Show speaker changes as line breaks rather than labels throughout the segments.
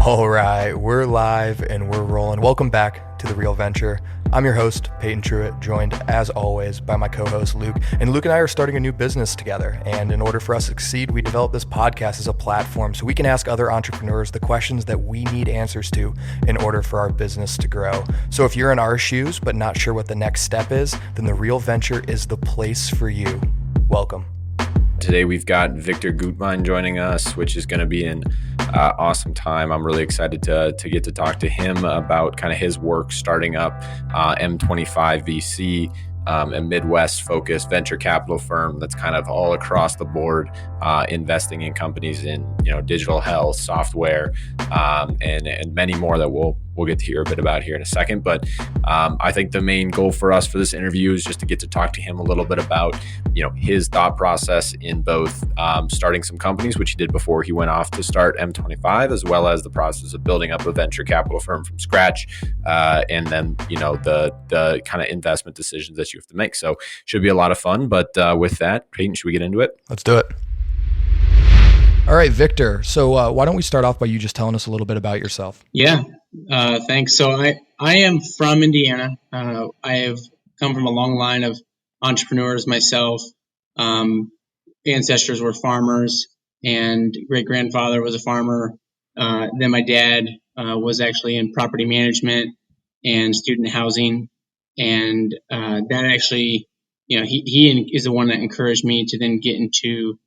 All right, we're live and we're rolling. Welcome back to The Real Venture. I'm your host, Peyton Truitt, joined as always by my co-host, Luke. And Luke and I are starting a new business together. And in order for us to succeed, we developed this podcast as a platform so we can ask other entrepreneurs the questions that we need answers to in order for our business to grow. So if you're in our shoes but not sure what the next step is, then The Real Venture is the place for you. Welcome.
Today we've got Victor Gutwein joining us, which is going to be an awesome time. I'm really excited to get to talk to him about kind of his work starting up M25 VC, a Midwest-focused venture capital firm that's kind of all across the board, investing in companies in digital health, software, and many more that we'll get to hear a bit about here in a second. But I think the main goal for us for this interview is just to get to talk to him a little bit about his thought process in both starting some companies, which he did before he went off to start M25, as well as the process of building up a venture capital firm from scratch, and then the kind of investment decisions that you have to make. So should be a lot of fun. But with that, Peyton, should we get into it?
Let's do it. All right, Victor. So why don't we start off by you just telling us a little bit about yourself?
Yeah, thanks. So I am from Indiana. I have come from a long line of entrepreneurs myself. Ancestors were farmers, and great-grandfather was a farmer. Then my dad was actually in property management and student housing. And that actually, he is the one that encouraged me to then get into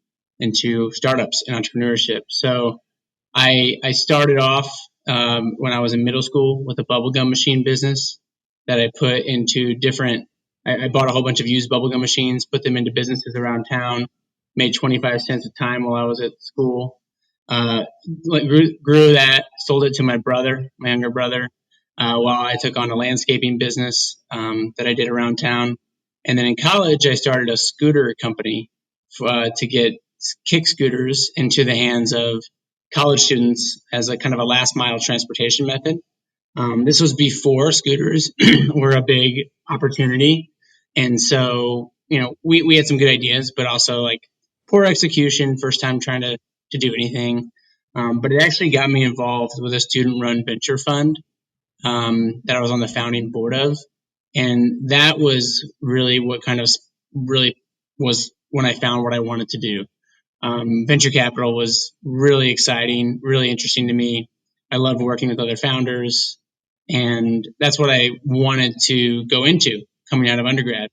startups and entrepreneurship. So I started off when I was in middle school with a bubblegum machine business that I put into I bought a whole bunch of used bubblegum machines, put them into businesses around town, made 25 cents a time while I was at school. Grew that, sold it to my younger brother, while I took on a landscaping business that I did around town. And then in college, I started a scooter company to get kick scooters into the hands of college students as a kind of a last mile transportation method. This was before scooters were a big opportunity. And so, we had some good ideas, but also like poor execution, first time trying to do anything. But it actually got me involved with a student run venture fund that I was on the founding board of. And that was really what was when I found what I wanted to do. Venture capital was really exciting, really interesting to me. I loved working with other founders, and that's what I wanted to go into coming out of undergrad.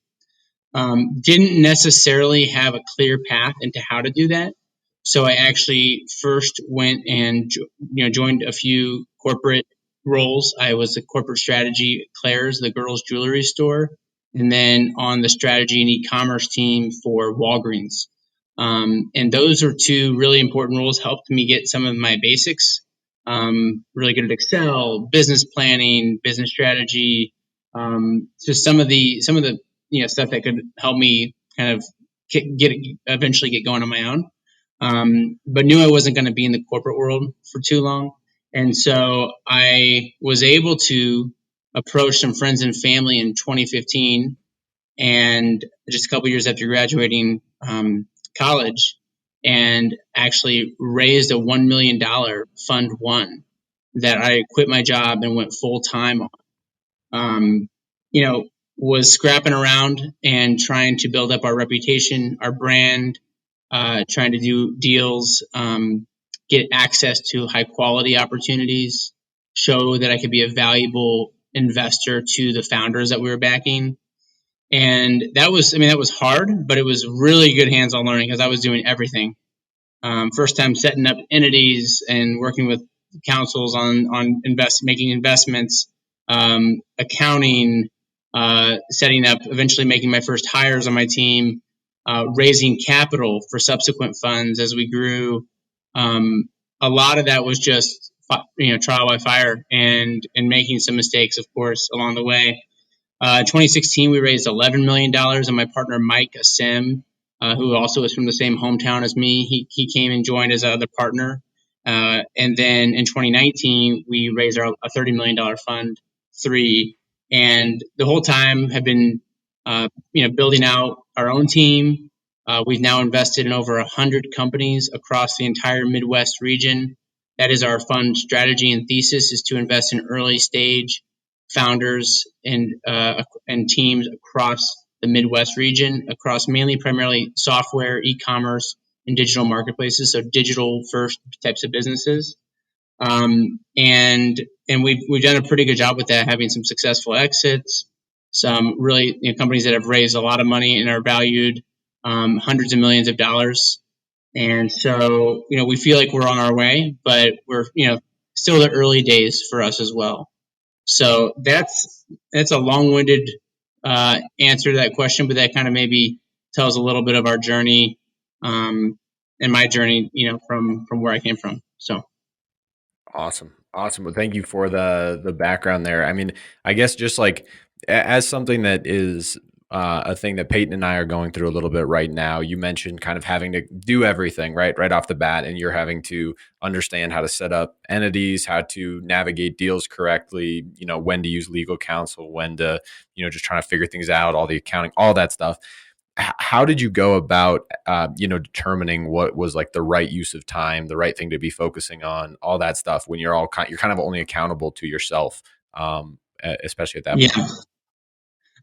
Didn't necessarily have a clear path into how to do that. So I actually first went and joined a few corporate roles. I was a corporate strategy at Claire's, the girls' jewelry store, and then on the strategy and e-commerce team for Walgreens. And those are two really important roles, helped me get some of my basics. Really good at Excel, business planning, business strategy, just some of the stuff that could help me kind of eventually get going on my own. But knew I wasn't going to be in the corporate world for too long. And so I was able to approach some friends and family in 2015, and just a couple years after graduating college, and actually raised a $1 million fund one that I quit my job and went full time on. Was scrapping around and trying to build up our reputation, our brand, trying to do deals, get access to high quality opportunities, show that I could be a valuable investor to the founders that we were backing. And that was hard, but it was really good hands-on learning because I was doing everything. First time setting up entities and working with councils on making investments, accounting, setting up, eventually making my first hires on my team, raising capital for subsequent funds as we grew. A lot of that was just trial by fire and making some mistakes, of course, along the way. 2016, we raised $11 million, and my partner, Mike Asim, who also is from the same hometown as me, he came and joined as another partner. And then in 2019, we raised a $30 million fund, 3. And the whole time have been, building out our own team. We've now invested in over 100 companies across the entire Midwest region. that is our fund strategy and thesis, is to invest in early stage founders and teams across the Midwest region, across primarily software, e-commerce, and digital marketplaces, so digital first types of businesses. And we've done a pretty good job with that, having some successful exits, some really companies that have raised a lot of money and are valued hundreds of millions of dollars. And so, we feel like we're on our way, but we're, still the early days for us as well. So that's a long-winded answer to that question, but that kind of maybe tells a little bit of our journey and my journey, from where I came from. So.
Awesome. Awesome. Well, thank you for the background there. I mean, I guess just like as something that is a thing that Peyton and I are going through a little bit right now, you mentioned kind of having to do everything right off the bat, and you're having to understand how to set up entities, how to navigate deals correctly, when to use legal counsel, when to, just trying to figure things out, all the accounting, all that stuff. How did you go about, determining what was like the right use of time, the right thing to be focusing on, all that stuff when you're kind of only accountable to yourself, especially at that point?
Yeah.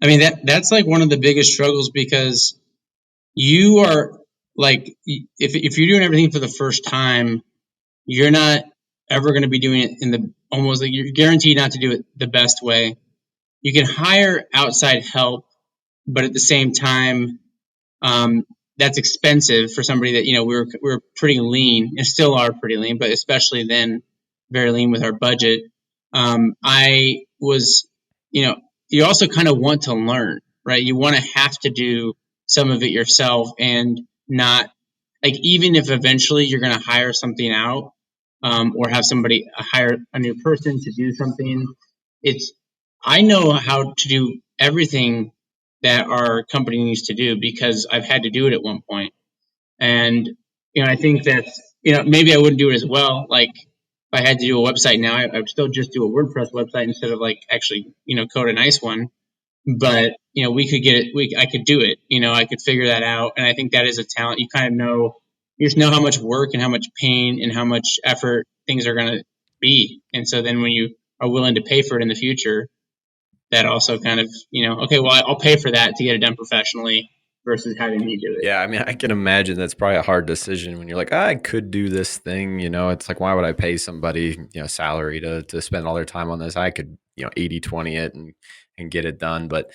I mean, that's like one of the biggest struggles, because you are like, if you're doing everything for the first time, you're not ever going to be doing it almost like you're guaranteed not to do it the best way. You can hire outside help, but at the same time, that's expensive for somebody that, we're pretty lean and still are pretty lean, but especially then very lean with our budget. I was, you also kind of want to learn, right? You want to have to do some of it yourself, and not like, even if eventually you're going to hire something out, or have somebody hire a new person to do something. I know how to do everything that our company needs to do because I've had to do it at one point. And, I think that, maybe I wouldn't do it as well. Like, if I had to do a website now, I would still just do a WordPress website instead of like actually, code a nice one. But, we could get it. I could do it, I could figure that out. And I think that is a talent. You kind of know, you just know how much work and how much pain and how much effort things are going to be. And so then when you are willing to pay for it in the future, that also kind of, okay, well, I'll pay for that to get it done professionally versus having me do it.
Yeah, I mean, I can imagine that's probably a hard decision when you're like, I could do this thing. It's like, why would I pay somebody, salary to spend all their time on this? I could, 80/20 it and get it done. But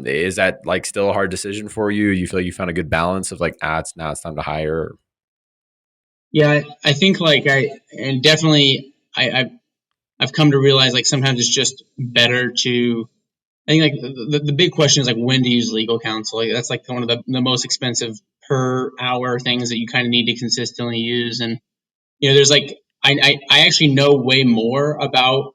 is that like still a hard decision for you? You feel like you found a good balance of like, it's time to hire?
Yeah, I think like I've come to realize like sometimes it's just better to, I think like the big question is like when to use legal counsel. Like, that's like one of the most expensive per hour things that you kind of need to consistently use. And, there's like, I actually know way more about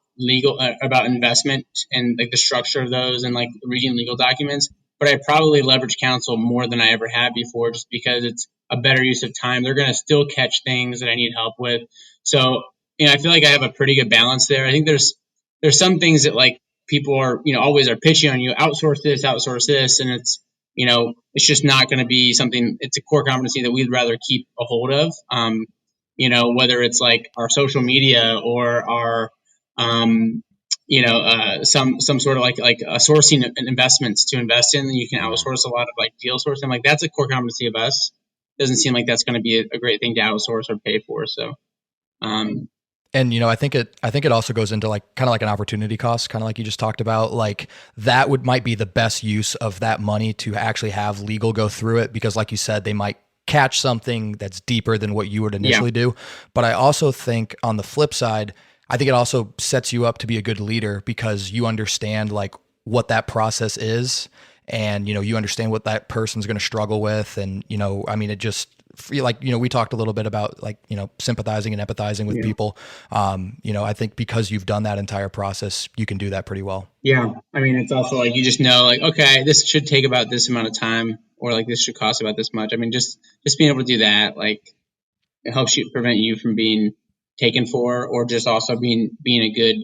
about investment and like the structure of those and like reading legal documents, but I probably leverage counsel more than I ever had before, just because it's a better use of time. They're going to still catch things that I need help with. So, I feel like I have a pretty good balance there. I think there's some things that like people are, always are pitching on you, outsource this. And it's just not going to be something, it's a core competency that we'd rather keep a hold of. Whether it's like our social media or our, some sort of like sourcing investments to invest in. You can outsource a lot of like deal sourcing. Like, that's a core competency of us. Doesn't seem like that's going to be a great thing to outsource or pay for. So,
and I think it also goes into like kind of like an opportunity cost, kind of like you just talked about. Like, that might be the best use of that money, to actually have legal go through it, because like you said, they might catch something that's deeper than what you would initially do. But I also think on the flip side, I think it also sets you up to be a good leader, because you understand like what that process is, and you understand what that person's going to struggle with. And I mean, it just, like, we talked a little bit about like, sympathizing and empathizing with people. I think because you've done that entire process, you can do that pretty well.
Yeah. I mean, it's also like, you just know like, okay, this should take about this amount of time, or like this should cost about this much. I mean, just being able to do that, like, it helps you prevent you from being taken for, or just also being a good,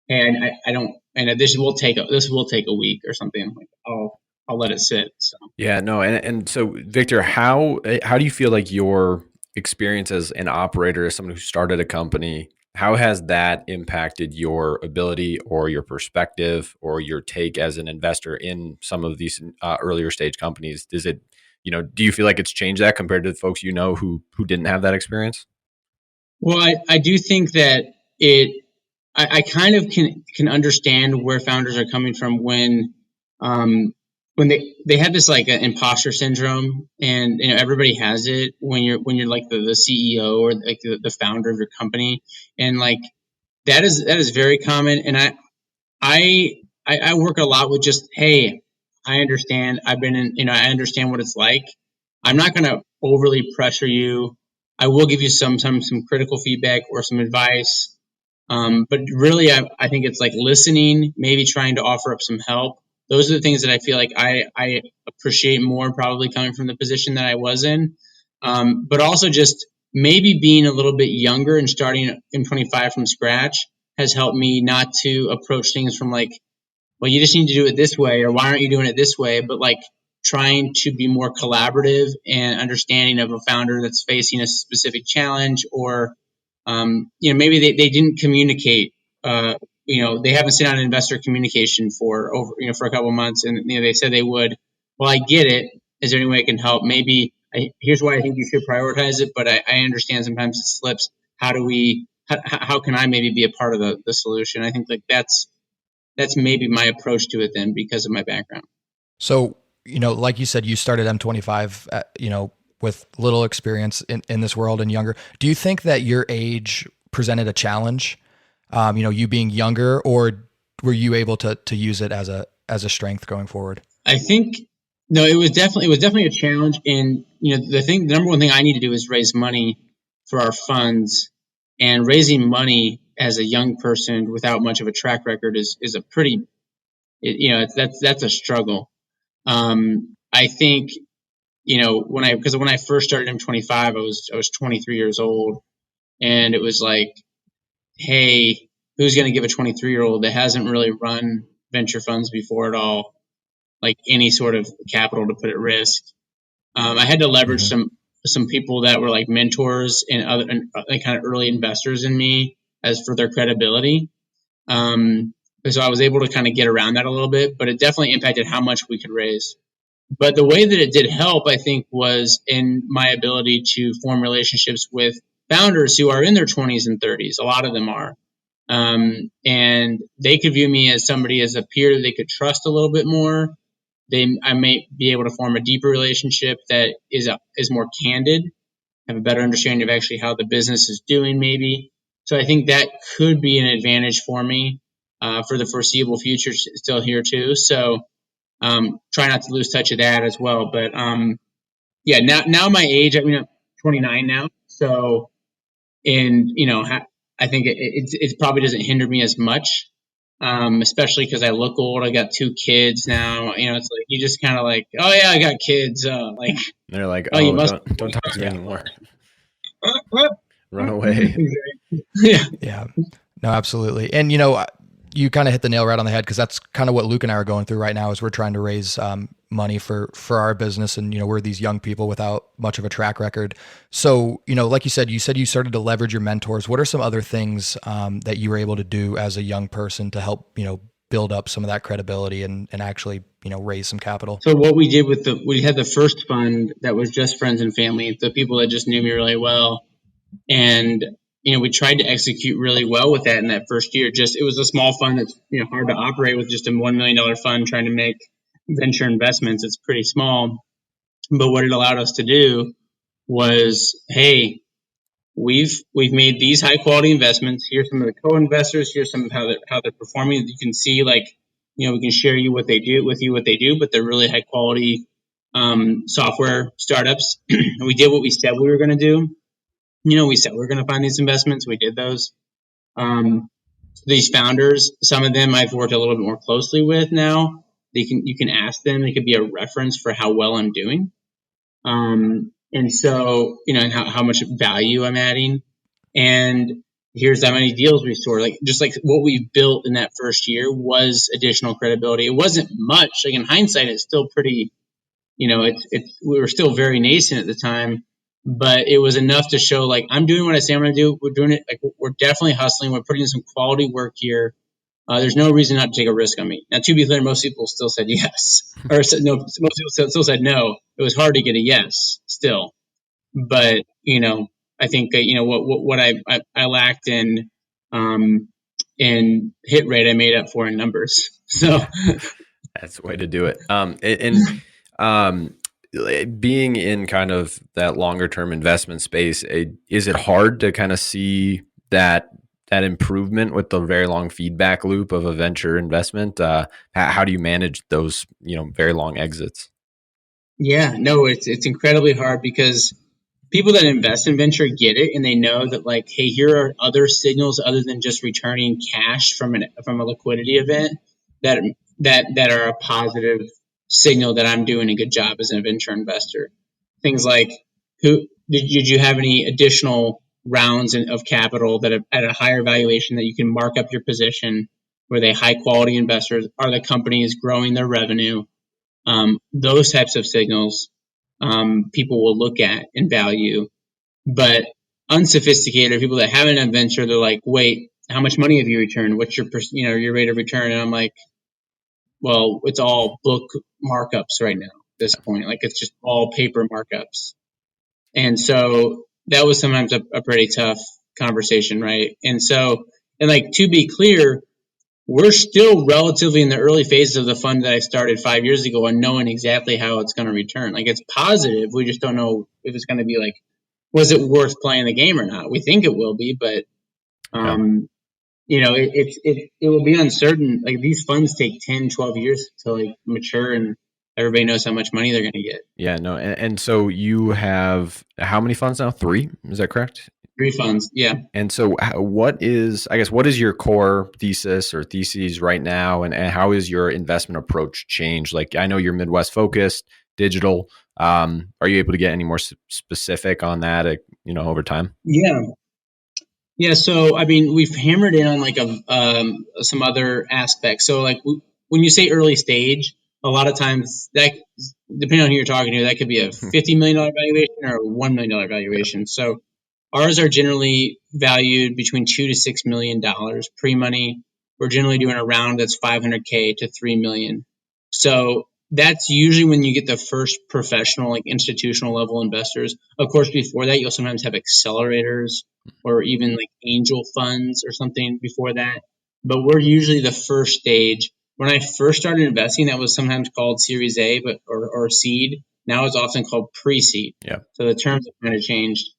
and I don't, and this will take a week or something. Like, I'll let it sit. So.
Yeah, no. And so Victor, how do you feel like your experience as an operator, as someone who started a company, how has that impacted your ability or your perspective or your take as an investor in some of these earlier stage companies? Does it, do you feel like it's changed that compared to the folks who didn't have that experience?
Well, I do think that I kind of can understand where founders are coming from um, when they have this like imposter syndrome, and everybody has it when you're like the CEO or like the founder of your company, and like that is very common. And I I work a lot with just, hey, I understand. I've been in, I understand what it's like. I'm not going to overly pressure you. I will give you some critical feedback or some advice. But really, I think it's like listening, maybe trying to offer up some help. Those are the things that I feel like I appreciate more, probably coming from the position that I was in. But also just maybe being a little bit younger and starting M25 from scratch has helped me not to approach things from like, well, you just need to do it this way, or why aren't you doing it this way? But like trying to be more collaborative and understanding of a founder that's facing a specific challenge, or maybe they didn't communicate. They haven't seen on investor communication for for a couple of months, and they said they would. Well, I get it. Is there any way I can help? Maybe here's why I think you should prioritize it, but I understand sometimes it slips. How do we? How can I maybe be a part of the solution? I think like that's maybe my approach to it then, because of my background.
So, like you said, you started M25, with little experience in this world and younger. Do you think that your age presented a challenge? You being younger, or were you able to use it as a strength going forward?
I think no, it was definitely a challenge. And the number one thing I need to do is raise money for our funds, and raising money as a young person without much of a track record is a pretty that's a struggle. I think when I first started M25, I was 23 years old, and it was like, hey, who's going to give a 23-year-old that hasn't really run venture funds before at all, like any sort of capital to put at risk? I had to leverage
Mm-hmm.
some people that were like mentors and other like kind of early investors in me as for their credibility. Um, so I was able to kind of get around that a little bit, but it definitely impacted how much we could raise. But the way that it did help, I think, was in my ability to form relationships with founders who are in their 20s and 30s. A lot of them are. And they could view me as somebody, as a peer that they could trust a little bit more. I may be able to form a deeper relationship that is more candid, have a better understanding of actually how the business is doing, maybe. So I think that could be an advantage for me for the foreseeable future, still here too. So try not to lose touch of that as well. But yeah, now my age, I mean, I'm 29 now, so and I think it probably doesn't hinder me as much, especially because I look old. I got two kids now. It's like you just kind of like, oh yeah, I got kids. Like,
They're like,
oh, you
oh,
must.
don't talk to me
Yeah.
anymore. Run away.
Yeah.
Yeah, no, absolutely. And, you kind of hit the nail right on the head, because that's kind of what Luke and I are going through right now, is we're trying to raise money for our business. And, we're these young people without much of a track record. So, like you said you started to leverage your mentors. What are some other things that you were able to do as a young person to help, build up some of that credibility and actually, raise some capital?
So what we did we had the first fund that was just friends and family, the people that just knew me really well. And we tried to execute really well with that in that first year. Just, it was a small fund that's hard to operate with, just a $1 million fund trying to make venture investments. It's pretty small, but what it allowed us to do was, hey, we've made these high quality investments. Here's some of the co-investors. Here's some of how they're performing. You can see, like, we can share what they do, but they're really high quality software startups. We did what we said we were going to do. We said we were going to find these investments. We did those. These founders, some of them I've worked a little bit more closely with now. You can ask them. They could be a reference for how well I'm doing. And so, and how much value I'm adding. And here's how many deals we saw. Like, just like what we built in that first year was additional credibility. It wasn't much. Like, in hindsight, it's still pretty, we were still very nascent at the time. but it was enough to show like I'm doing what I say I'm going to do. We're doing it. Like we're definitely hustling. We're putting in some quality work here. There's no reason not to take a risk on me. Now, to be clear, most people still said yes, or said no. Most people still said no. It was hard to get a yes still, but I think that what I lacked in hit rate, I made up for in numbers. So
That's the way to do it. Um, being in kind of that longer term investment space, is it hard to kind of see that improvement with the very long feedback loop of a venture investment? How do you manage those very long exits?
yeah, no, it's incredibly hard because people that invest in venture get it and they know that like, hey, here are other signals other than just returning cash from a liquidity event that that are a positive signal that I'm doing a good job as a venture investor. Things like who did you have any additional rounds of capital that are at a higher valuation that you can mark up your position? Were they high quality investors? Are the companies growing their revenue? Those types of signals people will look at and value. But unsophisticated people that haven't done venture, they're like, wait, how much money have you returned? What's your rate of return? And I'm like, well, it's all book markups right now at this point. Like it's just all paper markups. And so that was sometimes a pretty tough conversation, right? And like to be clear, we're still relatively in the early phases of the fund that I started 5 years ago and knowing exactly how it's going to return. Like it's positive. We just don't know if it's going to be like, was it worth playing the game or not? We think it will be, but
Yeah.
it will be uncertain. Like these funds take 10, 12 years to like mature and everybody knows how much money they're going to get.
Yeah, no. And so you have how many funds now? 3? Is that correct?
3 funds. Yeah.
And so what is your core thesis or theses right now, and how is your investment approach changed? Like I know you're Midwest focused, digital. Are you able to get any more specific on that, over time?
Yeah. Yeah. So, I mean, we've hammered in on like some other aspects. So like when you say early stage, a lot of times that, depending on who you're talking to, that could be a $50 million valuation or a $1 million valuation. So ours are generally valued between $2 to $6 million pre-money. We're generally doing a round that's 500K to 3 million. So that's usually when you get the first professional, like institutional level investors. Of course, before that, you'll sometimes have accelerators or even like angel funds or something before that. But we're usually the first stage. When I first started investing, that was sometimes called Series A, or seed. Now it's often called pre-seed.
Yeah.
So the terms have kind of changed.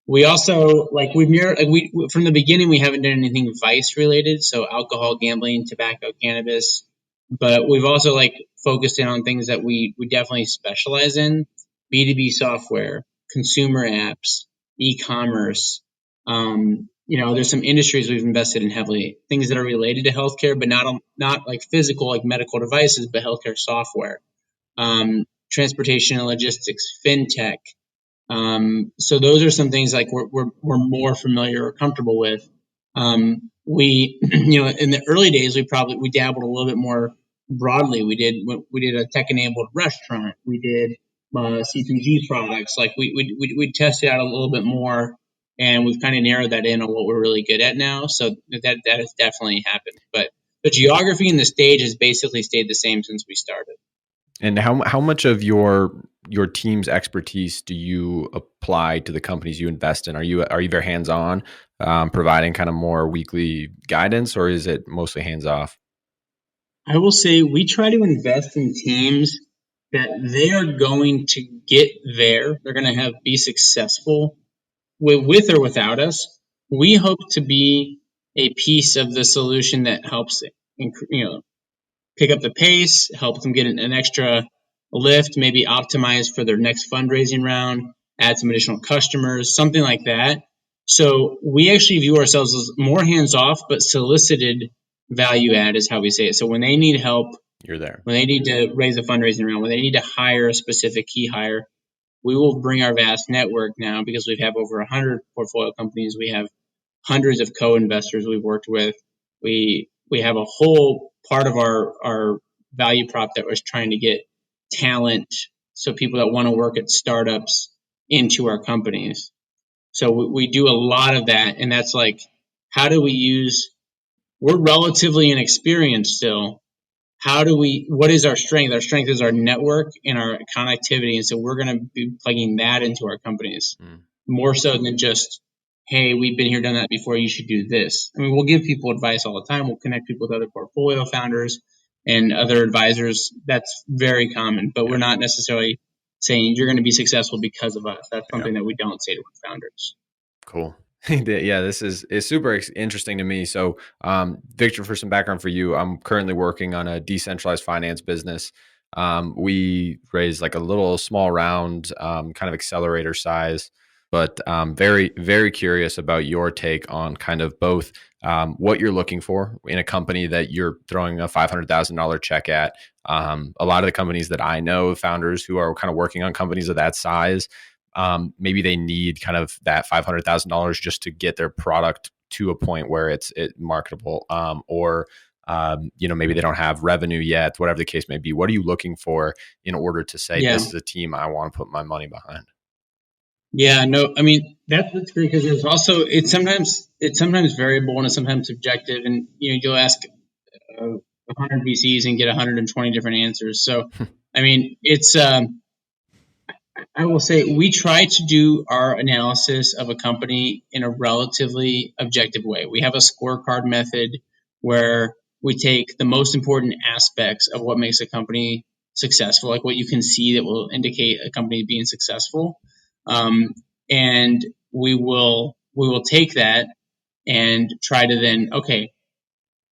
We also we from the beginning we haven't done anything vice related, so alcohol, gambling, tobacco, cannabis, but we've also like focused in on things that we definitely specialize in: B2B software, consumer apps, e-commerce. There's some industries we've invested in heavily, things that are related to healthcare, but not like physical, like medical devices, but healthcare software, transportation and logistics, fintech. So those are some things like we're more familiar or comfortable with. We, in the early days, we dabbled a little bit more broadly. We did a tech-enabled restaurant. We did CPG products. Like we tested out a little bit more, and we've kind of narrowed that in on what we're really good at now. So that has definitely happened. But the geography and the stage has basically stayed the same since we started.
And how much of your team's expertise do you apply to the companies you invest in? Are you very hands on, providing kind of more weekly guidance, or is it mostly hands off?
I will say we try to invest in teams that they are going to get there. They're going to be successful with or without us. We hope to be a piece of the solution that helps pick up the pace, help them get an extra lift, maybe optimize for their next fundraising round, add some additional customers, something like that. So we actually view ourselves as more hands off, but solicited value add is how we say it. So when they need help,
You're there.
when they need to raise a fundraising round, when they need to hire a specific key hire, we will bring our vast network now because we have over 100 portfolio companies. We have hundreds of co-investors we've worked with. We have a whole part of our value prop that was trying to get talent, so people that want to work at startups into our companies. So we do a lot of that. And that's like, how do we use, we're relatively inexperienced still. What is our strength? Our strength is our network and our connectivity. And so we're going to be plugging that into our companies more so than just, hey, we've been here, done that before, you should do this. I mean, we'll give people advice all the time. We'll connect people with other portfolio founders and other advisors. That's very common, but we're not necessarily saying you're going to be successful because of us. That's something that we don't say to our founders.
Cool. Yeah, this is super interesting to me. So, Victor, for some background for you, I'm currently working on a decentralized finance business. We raised like a little small round, kind of accelerator size, but very, very curious about your take on kind of both what you're looking for in a company that you're throwing a $500,000 check at. A lot of the companies that I know, founders who are kind of working on companies of that size, maybe they need kind of that $500,000 just to get their product to a point where it's marketable, or maybe they don't have revenue yet, whatever the case may be. What are you looking for in order to say this is a team I want to put my money behind?
Yeah, no, I mean that's great because there's also it's sometimes variable and it's sometimes subjective, and you'll ask 100 VCs and get 120 different answers. So, I mean, it's I will say we try to do our analysis of a company in a relatively objective way. We have a scorecard method where we take the most important aspects of what makes a company successful, like what you can see that will indicate a company being successful, and we will take that and try to then, okay,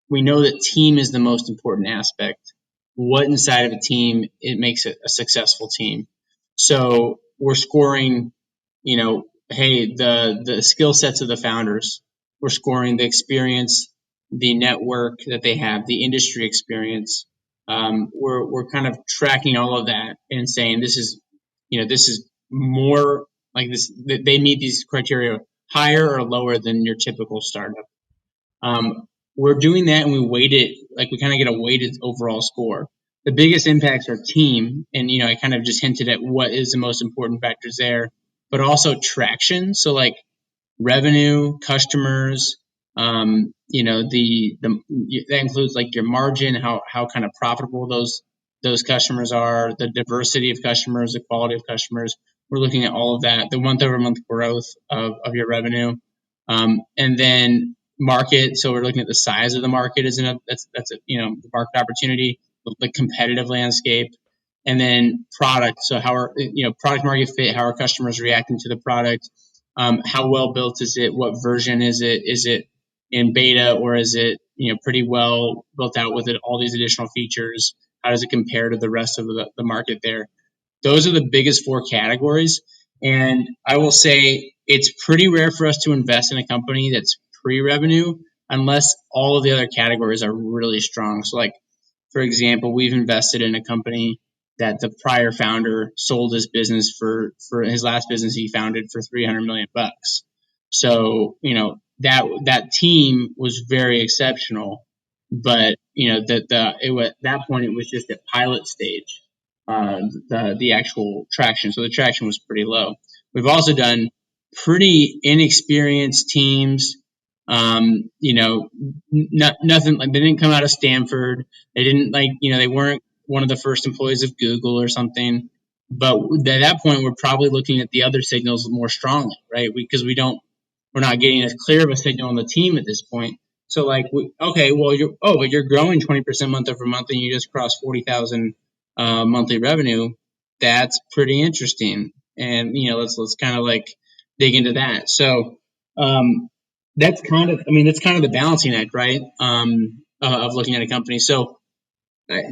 we know that team is the most important aspect. What inside of a team it makes it a successful team? So we're scoring, hey, the skill sets of the founders. We're scoring the experience, the network that they have, the industry experience. We're kind of tracking all of that and saying this is more like this. They meet these criteria higher or lower than your typical startup. We're doing that and we weight it, like we kind of get a weighted overall score. The biggest impacts are team. And, I kind of just hinted at what is the most important factors there, but also traction. So like revenue, customers, that includes like your margin, how kind of profitable those customers are, the diversity of customers, the quality of customers. We're looking at all of that, the month-over-month growth of your revenue. And then market. So we're looking at the size of the market that's the market opportunity, the competitive landscape, and then product. So how are product market fit? How are customers reacting to the product? How well built is it? What version is it? Is it in beta or is it pretty well built out with all these additional features? How does it compare to the rest of the market there? Those are the biggest four categories. And I will say it's pretty rare for us to invest in a company that's pre-revenue unless all of the other categories are really strong. So like, for example, we've invested in a company that the prior founder sold his business for his last business he founded for $300 million. So, that team was very exceptional, but at that point it was just at pilot stage. The actual traction. So the traction was pretty low. We've also done pretty inexperienced teams. Nothing like they didn't come out of Stanford. They didn't they weren't one of the first employees of Google or something. But at that point, we're probably looking at the other signals more strongly, right? Because we're not getting as clear of a signal on the team at this point. So but you're growing 20% month over month, and you just crossed 40,000 monthly revenue. That's pretty interesting, and let's kind of like dig into that. So that's kind of the balancing act, right? Of looking at a company. So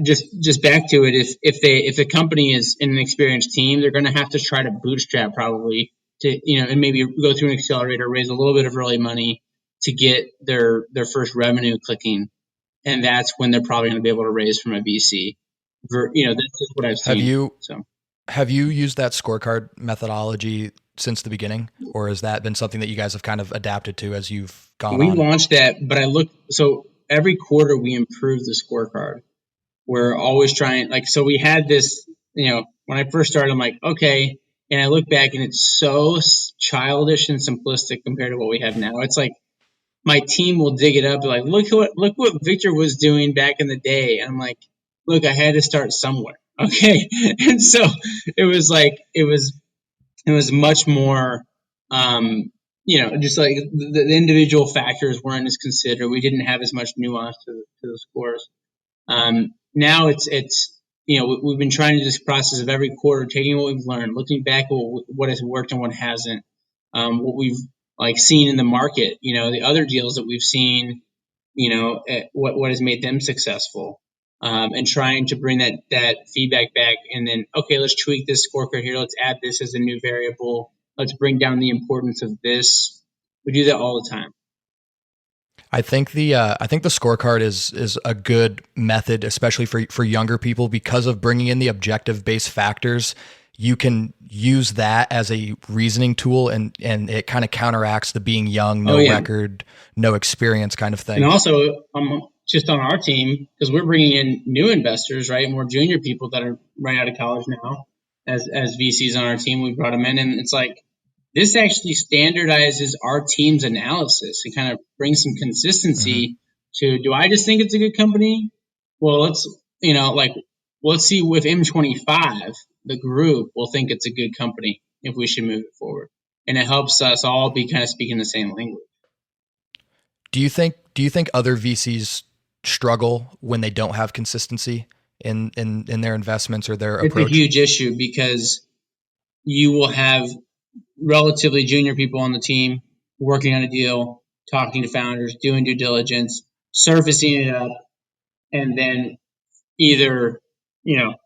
just back to it, if the company is an experienced team, they're going to have to try to bootstrap probably to and maybe go through an accelerator, raise a little bit of early money to get their first revenue clicking, and that's when they're probably going to be able to raise from a VC. That's just what I've seen.
Have you used that scorecard methodology since the beginning, or has that been something that you guys have kind of adapted to as you've gone on?
We launched that, but so every quarter we improve the scorecard. We're always trying, so we had this, when I first started, I'm like, okay, And I look back and it's so childish and simplistic compared to what we have now. It's like my team will dig it up, like, look what Victor was doing back in the day. And I'm like, look, I had to start somewhere. Okay. And so it was much more, just like the individual factors weren't as considered. We didn't have as much nuance to the scores. Now it's we've been trying to do this process of every quarter, taking what we've learned, looking back at what has worked and what hasn't, what we've like seen in the market, the other deals that we've seen, what has made them successful, and trying to bring that feedback back, and then okay, let's tweak this scorecard here. Let's add this as a new variable. Let's bring down the importance of this. We do that all the time.
I think the scorecard is a good method, especially for younger people, because of bringing in the objective based factors. You can use that as a reasoning tool, and it kind of counteracts the being young, no record, no experience kind of thing.
And also, just on our team, because we're bringing in new investors, right? More junior people that are right out of college now as VCs on our team. We brought them in, and it's like, this actually standardizes our team's analysis and kind of brings some consistency to, do I just think it's a good company? Well, let's see with M25, the group will think it's a good company if we should move it forward. And it helps us all be kind of speaking the same language.
Do you think other VCs struggle when they don't have consistency in their investments or their approach?
It's a huge issue, because you will have relatively junior people on the team working on a deal, talking to founders, doing due diligence, surfacing it up, and then either,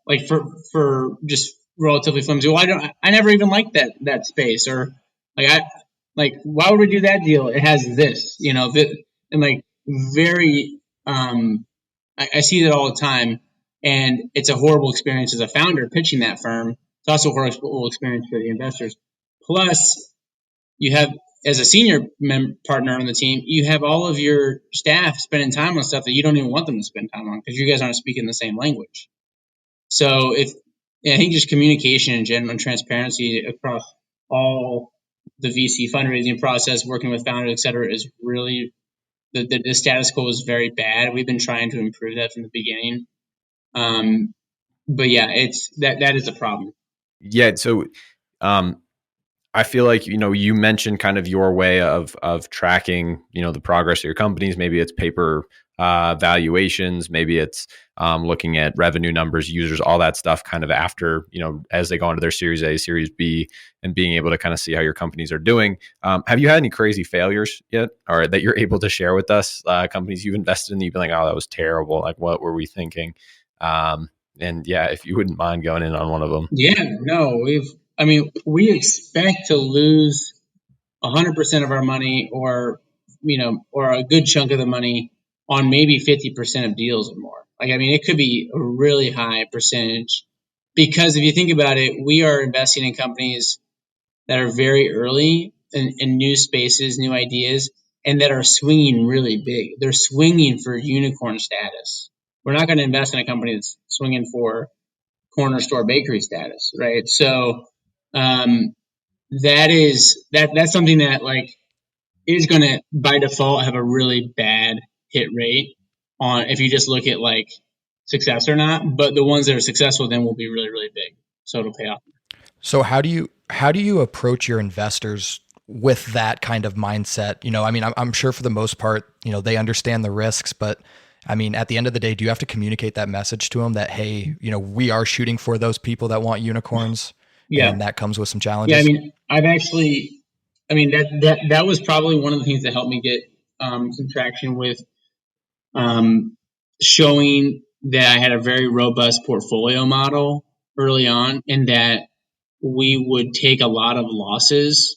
like for just relatively flimsy, well, I never even liked that space, or why would we do that deal? It has this, and like very, I see that all the time, and it's a horrible experience as a founder pitching that firm. It's also a horrible experience for the investors. Plus, you have, as a senior partner on the team, you have all of your staff spending time on stuff that you don't even want them to spend time on, because you guys aren't speaking the same language. So I think just communication in general and transparency across all the VC fundraising process, working with founders, et cetera, is really, the status quo is very bad. We've been trying to improve that from the beginning. But yeah, that is a problem.
Yeah. So, I feel like, you mentioned kind of your way of tracking, the progress of your companies. Maybe it's paper valuations, maybe it's looking at revenue numbers, users, all that stuff kind of after, as they go into their Series A, Series B, and being able to kind of see how your companies are doing. Have you had any crazy failures yet, or that you're able to share with us, companies you've invested in that you've been like, oh, that was terrible. Like, what were we thinking? And yeah, if you wouldn't mind going in on one of them.
Yeah, no, we expect to lose 100% of our money, or a good chunk of the money on maybe 50% of deals or more. It could be a really high percentage, because if you think about it, we are investing in companies that are very early in new spaces, new ideas, and that are swinging really big. They're swinging for unicorn status. We're not going to invest in a company that's swinging for corner store bakery status, right? So that's something that is going to by default have a really bad hit rate on, if you just look at success or not. But the ones that are successful then will be really, really big, so it'll pay off.
So how do you approach your investors with that kind of mindset? I'm sure for the most part, they understand the risks, but at the end of the day, do you have to communicate that message to them that, hey, we are shooting for those people that want unicorns? Yeah. And that comes with some challenges.
Yeah. I've actually, that was probably one of the things that helped me get some traction with showing that I had a very robust portfolio model early on, and that we would take a lot of losses.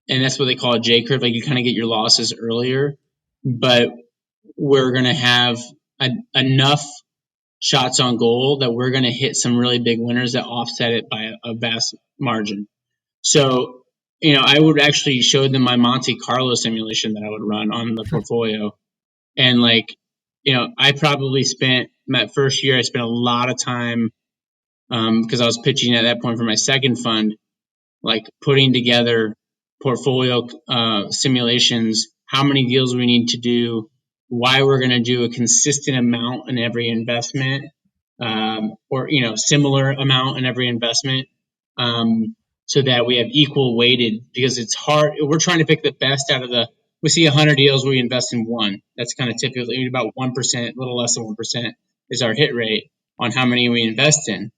And that's what they call a J curve. You kind of get your losses earlier, but we're going to have enough shots on goal that we're going to hit some really big winners that offset it by a vast margin. So, I would actually show them my Monte Carlo simulation that I would run on the portfolio. And I probably spent my first year, I spent a lot of time because I was pitching at that point for my second fund, like putting together portfolio simulations, how many deals we need to do, why we're going to do a consistent amount in every investment, or similar amount in every investment, so that we have equal weighted, because it's hard. We're trying to pick the best out of we see 100 deals, we invest in one. That's kind of typically about 1%, a little less than 1% is our hit rate on how many we invest in.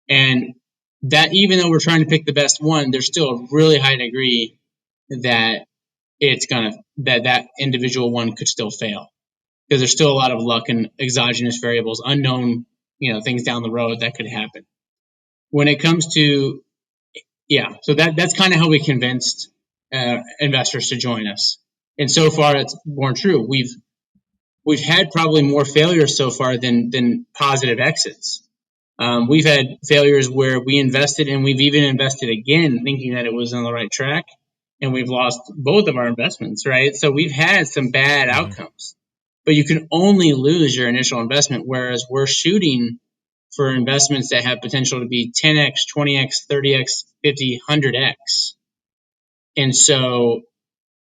And that, even though we're trying to pick the best one, there's still a really high degree that that individual one could still fail, because there's still a lot of luck and exogenous variables, unknown, things down the road that could happen. When it comes to, so that's kind of how we convinced investors to join us. And so far, it's borne true. We've had probably more failures so far than positive exits. We've had failures where we invested, and we've even invested again thinking that it was on the right track, and we've lost both of our investments, right? So we've had some bad outcomes, but you can only lose your initial investment, whereas we're shooting for investments that have potential to be 10x, 20x, 30x, 50, 100x. And so,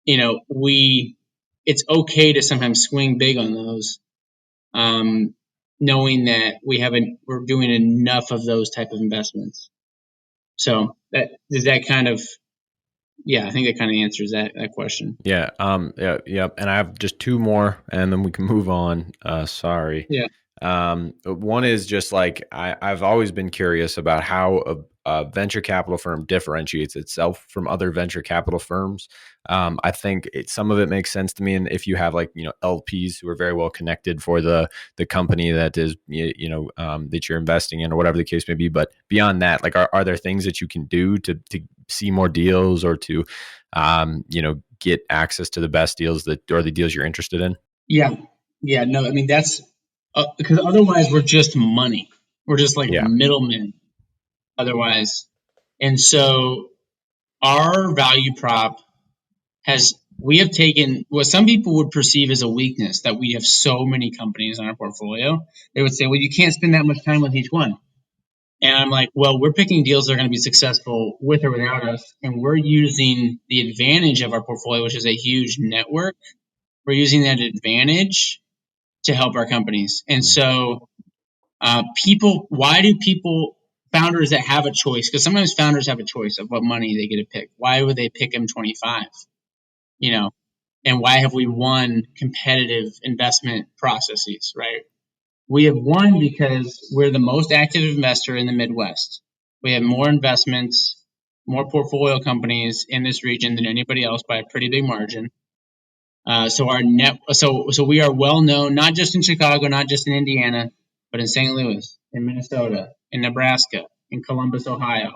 it's okay to sometimes swing big on those, knowing that we're doing enough of those type of investments. So I think that kind of answers that question.
Yeah. Yeah. And I have just two more, and then we can move on. Sorry.
Yeah.
One is just like, I've always been curious about how a venture capital firm differentiates itself from other venture capital firms. I think some of it makes sense to me. And if you have LPs who are very well connected for the company that is, that you're investing in, or whatever the case may be. But beyond that, are there things that you can do to see more deals, or to, get access to the best deals or the deals you're interested in?
Yeah. Yeah. No, I mean, that's because otherwise we're just money. We're just middlemen otherwise. And so our value prop we have taken what some people would perceive as a weakness, that we have so many companies on our portfolio. They would say, well, you can't spend that much time with each one. And I'm like, well, we're picking deals that are going to be successful with or without us. And we're using the advantage of our portfolio, which is a huge network. We're using that advantage to help our companies. And so why do founders that have a choice, because sometimes founders have a choice of what money they get to pick. Why would they pick M25? And why have we won competitive investment processes, right? We have won because we're the most active investor in the Midwest. We have more investments, more portfolio companies in this region than anybody else by a pretty big margin. So we are well known, not just in Chicago, not just in Indiana, but in St. Louis, in Minnesota, in Nebraska, in Columbus, Ohio.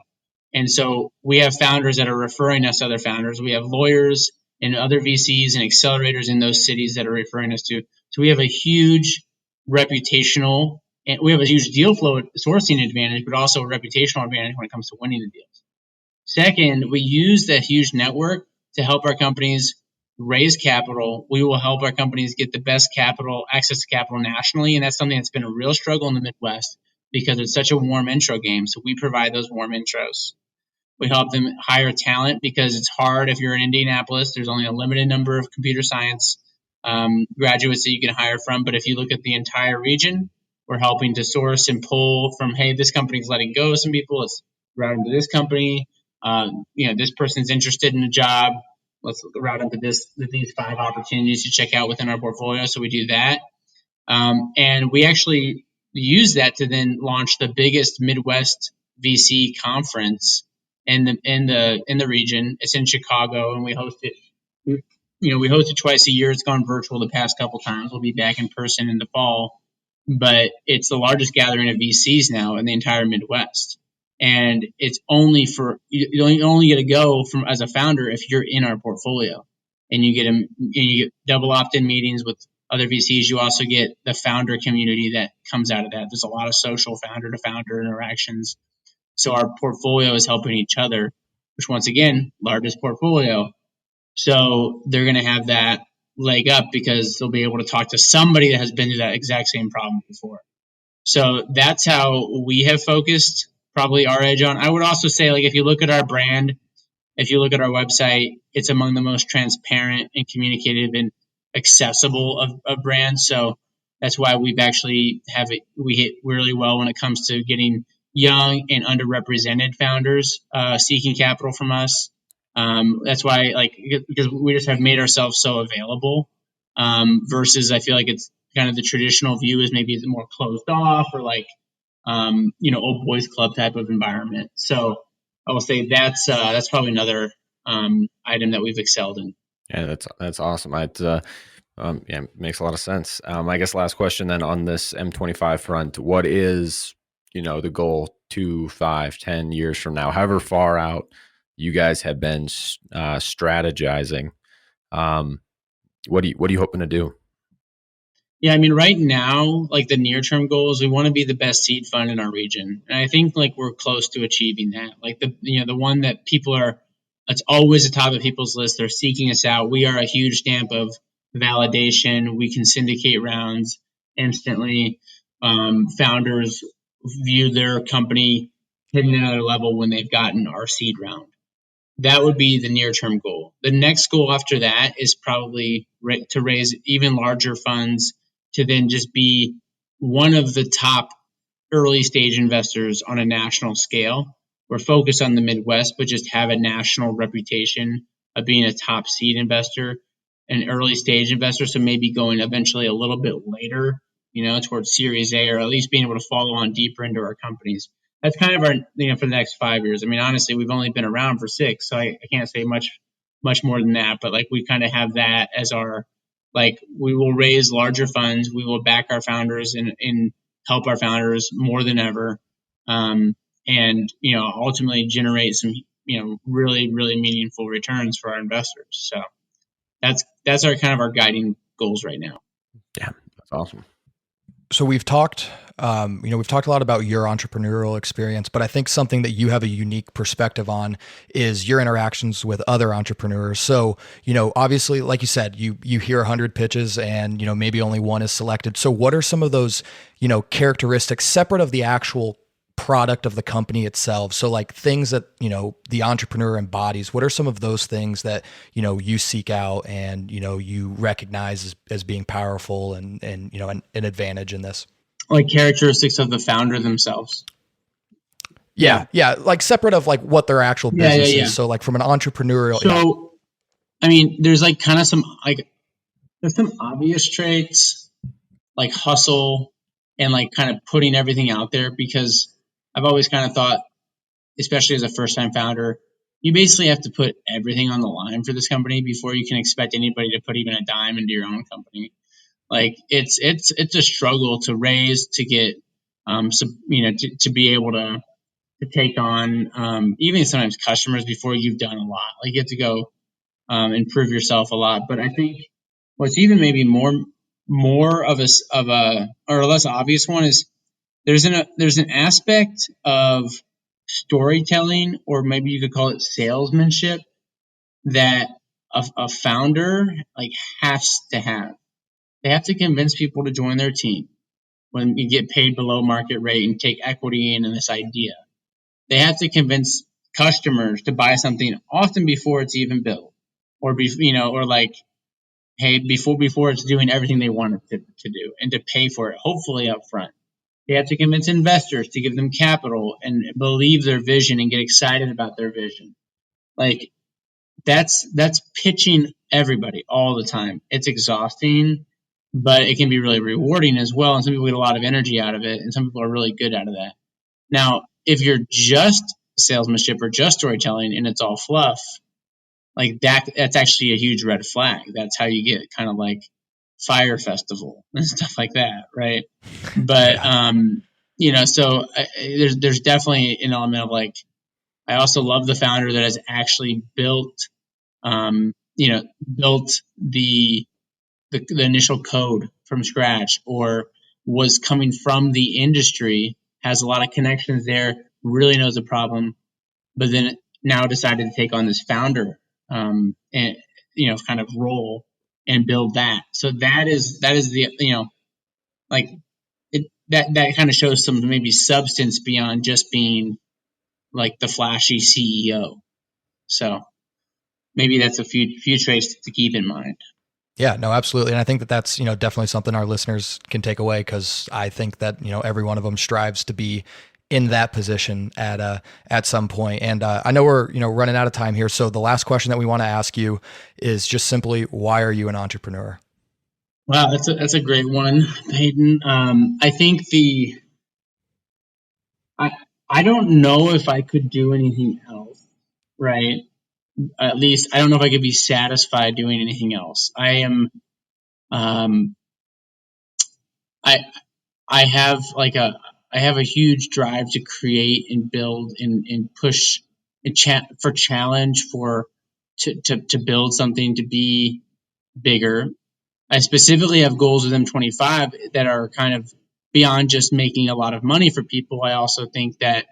And so we have founders that are referring us to other founders. We have lawyers and other VCs and accelerators in those cities that are referring us to. So we have a huge reputational, and we have a huge deal flow sourcing advantage, but also a reputational advantage when it comes to winning the deals. Second, we use that huge network to help our companies raise capital. We will help our companies get the best access to capital nationally. And that's something that's been a real struggle in the Midwest because it's such a warm intro game. So we provide those warm intros. We help them hire talent because it's hard. If you're in Indianapolis, there's only a limited number of computer science graduates that you can hire from. But if you look at the entire region, we're helping to source and pull from, hey, this company's letting go of some people. Let's route them to this company. This person's interested in a job. Let's route them to these 5 opportunities to check out within our portfolio. So we do that. And we actually use that to then launch the biggest Midwest VC conference in the region. It's in Chicago, and we host it. We host it twice a year. It's gone virtual the past couple times. We'll be back in person in the fall, but it's the largest gathering of VCs now in the entire Midwest. And it's only you only get to go from as a founder if you're in our portfolio, and you get double opt-in meetings with other VCs. You also get the founder community that comes out of that. There's a lot of social founder to founder interactions. So our portfolio is helping each other, which once again, largest portfolio. So they're going to have that leg up because they'll be able to talk to somebody that has been through that exact same problem before. So that's how we have focused probably our edge on. I would also say, like, if you look at our brand, if you look at our website, it's among the most transparent and communicative and accessible of brands. So that's why we've actually we hit really well when it comes to getting young and underrepresented founders seeking capital from us. That's why, like, because we just have made ourselves so available. Versus, I feel like it's kind of the traditional view is maybe it's more closed off or like old boys club type of environment. So I will say that's probably another item that we've excelled in.
Yeah, that's awesome. Yeah, it makes a lot of sense. I guess last question then on this M25 front, what is, the goal 2, 5, 10 years from now, however far out you guys have been strategizing? What are you hoping to do?
Yeah, I mean, right now, like the near term goals, we want to be the best seed fund in our region, and I think like we're close to achieving that. Like the one that it's always the top of people's list. They're seeking us out. We are a huge stamp of validation. We can syndicate rounds instantly. Founders view their company hitting another level when they've gotten our seed round. That would be the near term goal. The next goal after that is probably to raise even larger funds to then just be one of the top early stage investors on a national scale. We're focused on the Midwest, but just have a national reputation of being a top seed investor, an early stage investor. So maybe going eventually a little bit later, towards Series A, or at least being able to follow on deeper into our companies. That's kind of our, for the next 5 years. I mean, honestly, we've only been around for 6, so I can't say much more than that. But like, we kind of have that as our, like, we will raise larger funds, we will back our founders and help our founders more than ever, and ultimately generate some really really meaningful returns for our investors. So that's our kind of our guiding goals right now.
Yeah, that's awesome.
So we've talked a lot about your entrepreneurial experience, but I think something that you have a unique perspective on is your interactions with other entrepreneurs. So, obviously, like you said, you hear 100 pitches and, maybe only one is selected. So what are some of those, characteristics separate of the actual product of the company itself? So like things that, the entrepreneur embodies, what are some of those things that, you seek out and, you recognize as being powerful and an advantage in this?
Like characteristics of the founder themselves.
Yeah. Like separate of like what their actual business is. So like from an entrepreneurial.
So, I mean, there's like kind of there's some obvious traits like hustle and like kind of putting everything out there, because I've always kind of thought, especially as a first time founder, you basically have to put everything on the line for this company before you can expect anybody to put even a dime into your own company. Like it's a struggle to raise, to get, to be able to take on, even sometimes customers before you've done a lot. Like you have to go, improve yourself a lot. But I think what's even maybe more of a or a less obvious one is there's an aspect of storytelling, or maybe you could call it salesmanship, that a founder like has to have. They have to convince people to join their team when you get paid below market rate and take equity in this idea. They have to convince customers to buy something often before it's even built, or or like, hey, before it's doing everything they want it to do, and to pay for it, hopefully up front. They have to convince investors to give them capital and believe their vision and get excited about their vision. Like that's pitching everybody all the time. It's exhausting, but it can be really rewarding as well. And some people get a lot of energy out of it, and some people are really good out of that. Now, if you're just salesmanship or just storytelling and it's all fluff, like that's actually a huge red flag. That's how you get kind of like Fire Festival and stuff like that, right? But so there's definitely an element of like, I also love the founder that has actually built the initial code from scratch, or was coming from the industry, has a lot of connections there, really knows the problem, but then now decided to take on this founder and kind of role and build that. So that is the like that kind of shows some maybe substance beyond just being like the flashy CEO. So maybe that's a few traits to keep in mind.
Yeah, no, absolutely. And I think that that's, definitely something our listeners can take away, because I think that, every one of them strives to be in that position at some point. And I know we're, running out of time here. So the last question that we want to ask you is just simply, why are you an entrepreneur?
Wow, that's a great one, Peyton. I think I don't know if I could do anything else, right? At least I don't know if I could be satisfied doing anything else. Um, I I have I have a huge drive to create and build and push for challenge to build something to be bigger. I specifically have goals with M25 that are kind of beyond just making a lot of money for people. I also think that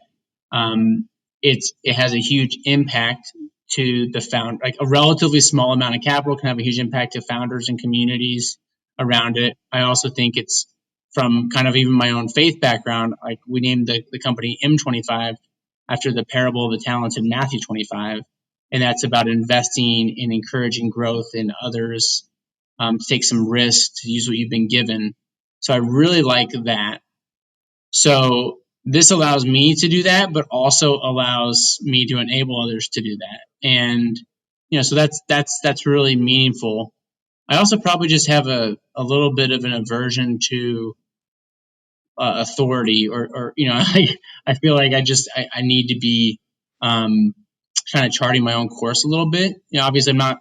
it has a huge impact to the found, like a relatively small amount of capital can have a huge impact to founders and communities around it. I also think it's from kind of even my own faith background. Like we named the company M25 after the parable of the talents in Matthew 25. And that's about investing in encouraging growth in others, to take some risks, to use what you've been given. So I really like that. So this allows me to do that, but also allows me to enable others to do that. And so that's really meaningful. I also probably just have a little bit of an aversion to authority, or I feel like I need to be kind of charting my own course a little bit. Obviously I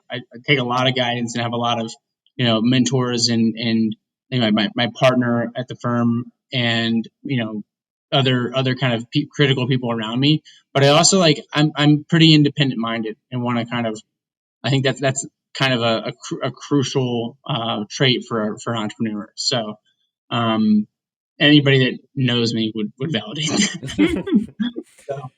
take a lot of guidance and have a lot of mentors and my partner at the firm, and other kind of critical people around me. But I also I'm pretty independent minded and want to kind of, I think that's kind of a crucial trait for entrepreneurs. So anybody that knows me would validate that. So.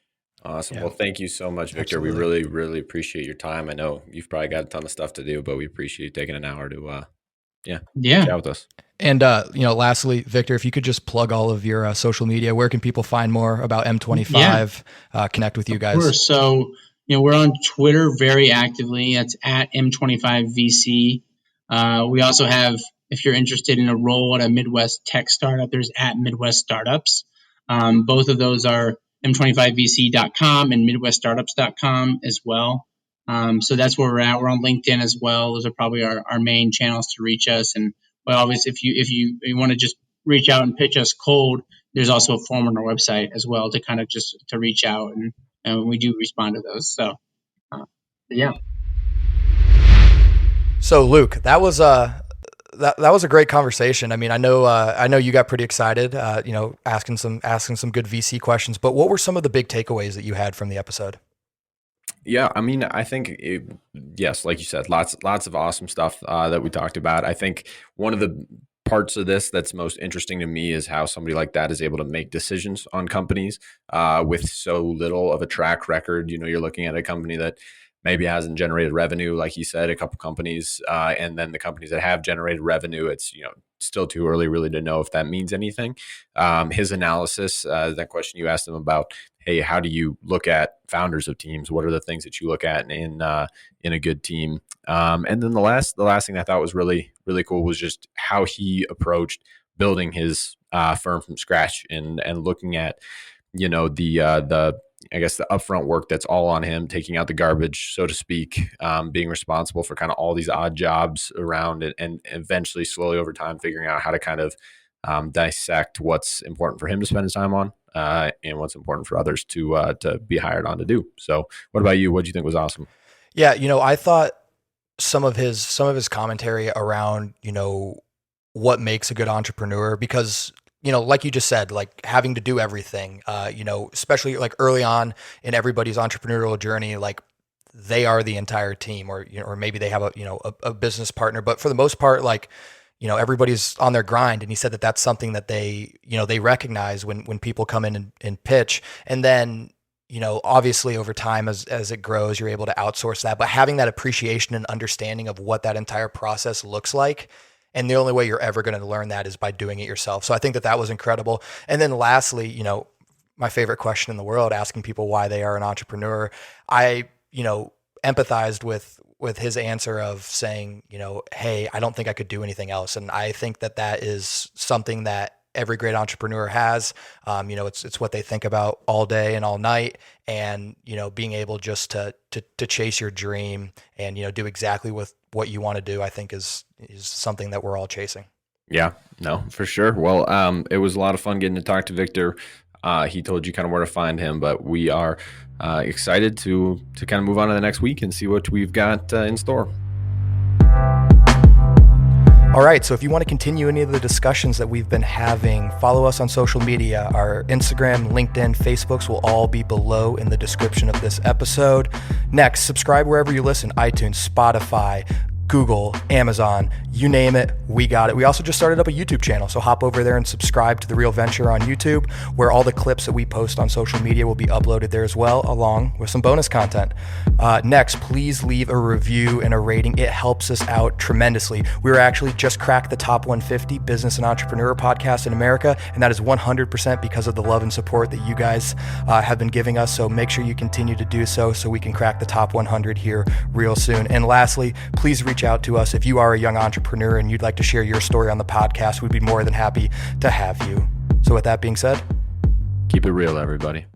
Awesome.
Yeah.
Well, thank you so much, Victor.
Absolutely.
We really, really appreciate your time. I know you've probably got a ton of stuff to do, but we appreciate you taking an hour to, chat with us.
And, lastly, Victor, if you could just plug all of your social media, where can people find more about M25, connect with you guys?
Of course. So, we're on Twitter very actively. That's at M25VC. We also have, if you're interested in a role at a Midwest tech startup, there's at Midwest Startups. Both of those are M25VC.com and MidwestStartups.com as well. So that's where we're at. We're on LinkedIn as well. Those are probably our main channels to reach us. And obviously, if you want to just reach out and pitch us cold, there's also a form on our website as well to kind of just to reach out, and we do respond to those. So, yeah.
So Luke, that was that was a great conversation. I mean, I know you got pretty excited, asking some good VC questions. But what were some of the big takeaways that you had from the episode?
Yeah, I mean, I think yes, like you said, lots of awesome stuff that we talked about. I think one of the parts of this that's most interesting to me is how somebody like that is able to make decisions on companies with so little of a track record. You're looking at a company that maybe hasn't generated revenue, like you said, a couple companies, and then the companies that have generated revenue, it's still too early really to know if that means anything. His analysis, that question you asked him about, hey, how do you look at founders of teams? What are the things that you look at in a good team? And then the last thing I thought was really, really cool was just how he approached building his firm from scratch and looking at the I guess the upfront work that's all on him, taking out the garbage, so to speak, being responsible for kind of all these odd jobs around it, and eventually, slowly over time, figuring out how to kind of dissect what's important for him to spend his time on, and what's important for others to be hired on to do. So, what about you? What do you think was awesome?
Yeah, I thought some of his commentary around what makes a good entrepreneur, because like you just said, like having to do everything, especially like early on in everybody's entrepreneurial journey, like they are the entire team, or maybe they have a business partner, but for the most part, like, everybody's on their grind. And he said that that's something that they recognize when people come in and pitch. And then, obviously over time, as it grows, you're able to outsource that, but having that appreciation and understanding of what that entire process looks like And the only way you're ever going to learn that is by doing it yourself. So I think that was incredible. And then lastly, my favorite question in the world, asking people why they are an entrepreneur. I, empathized with his answer of saying, hey, I don't think I could do anything else. And I think that is something that every great entrepreneur has. It's what they think about all day and all night. And, being able just to chase your dream and, do exactly what you want to do, I think is something that we're all chasing.
Yeah, no, for sure. Well, it was a lot of fun getting to talk to Victor. He told you kind of where to find him, but we are excited to kind of move on to the next week and see what we've got in store.
All right, so if you want to continue any of the discussions that we've been having, follow us on social media. Our Instagram, LinkedIn, Facebooks will all be below in the description of this episode. Next, subscribe wherever you listen, iTunes, Spotify, Google, Amazon, you name it, we got it. We also just started up a YouTube channel, so hop over there and subscribe to The Real Venture on YouTube, where all the clips that we post on social media will be uploaded there as well, along with some bonus content. Next, please leave a review and a rating. It helps us out tremendously. We were actually just cracked the top 150 business and entrepreneur podcasts in America, and that is 100% because of the love and support that you guys have been giving us, so make sure you continue to do so we can crack the top 100 here real soon. And lastly, please reach out to us if you are a young entrepreneur and you'd like to share your story on the podcast. We'd be more than happy to have you. So with that being said,
keep it real, everybody.